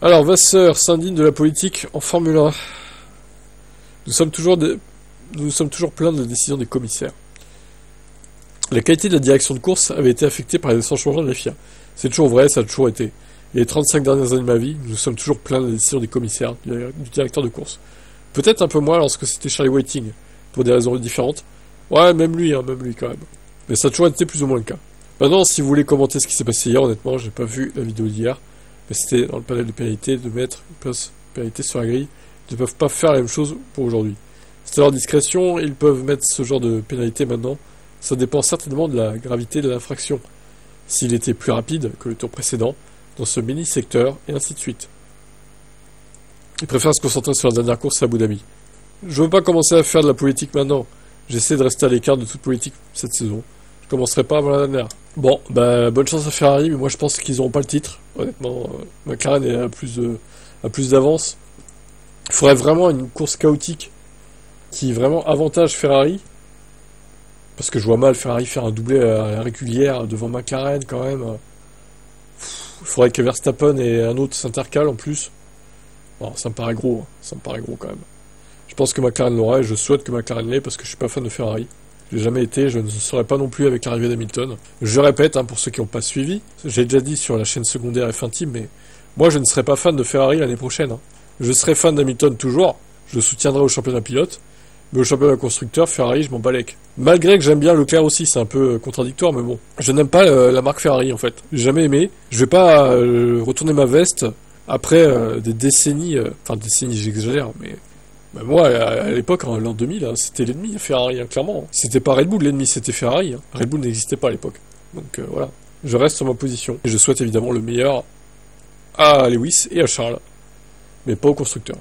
Alors, Vasseur s'indigne de la politique en Formule 1. Nous sommes toujours pleins de la décision des commissaires. La qualité de la direction de course avait été affectée par les récents changements de la FIA. C'est toujours vrai, ça a toujours été. Et les 35 dernières années de ma vie, nous sommes toujours pleins de la décision des commissaires, du directeur de course. Peut-être un peu moins lorsque c'était Charlie Whiting, pour des raisons différentes. Ouais, même lui quand même. Mais ça a toujours été plus ou moins le cas. Maintenant, si vous voulez commenter ce qui s'est passé hier, honnêtement, j'ai pas vu la vidéo d'hier. Mais c'était dans le panel de pénalité de mettre une pénalité sur la grille. Ils ne peuvent pas faire la même chose pour aujourd'hui. C'est à leur discrétion, ils peuvent mettre ce genre de pénalité maintenant. Ça dépend certainement de la gravité de l'infraction. S'il était plus rapide que le tour précédent, dans ce mini-secteur, et ainsi de suite. Ils préfèrent se concentrer sur la dernière course à Abu Dhabi. Je veux pas commencer à faire de la politique maintenant. J'essaie de rester à l'écart de toute politique cette saison. Je commencerai pas avant la dernière. Bon, bah, bonne chance à Ferrari, mais moi je pense qu'ils n'auront pas le titre. Honnêtement, McLaren est à plus d'avance. Il faudrait vraiment une course chaotique qui vraiment avantage Ferrari. Parce que je vois mal Ferrari faire un doublé à la régulière devant McLaren quand même. Il faudrait que Verstappen et un autre s'intercalent en plus. Bon, ça me paraît gros, hein. Ça me paraît gros quand même. Je pense que McLaren l'aura et je souhaite que McLaren l'ait parce que je suis pas fan de Ferrari. Je l'ai jamais été, je ne serai pas non plus avec l'arrivée d'Hamilton. Je répète, hein, pour ceux qui n'ont pas suivi, j'ai déjà dit sur la chaîne secondaire F1 Team, mais moi je ne serai pas fan de Ferrari l'année prochaine. Hein. Je serai fan d'Hamilton toujours, je soutiendrai au championnat pilote, mais au championnat constructeur, Ferrari, je m'en balèque. Malgré que j'aime bien Leclerc aussi, c'est un peu contradictoire, mais bon. Je n'aime pas la marque Ferrari en fait. J'ai jamais aimé. Je vais pas retourner ma veste après des décennies, enfin décennies j'exagère, mais bah moi, à l'époque, en l'an 2000, hein, c'était l'ennemi, Ferrari, hein, clairement. C'était pas Red Bull, l'ennemi, c'était Ferrari. Hein. Red Bull n'existait pas à l'époque. Donc voilà, je reste sur ma position. Et je souhaite évidemment le meilleur à Lewis et à Charles, mais pas au constructeur.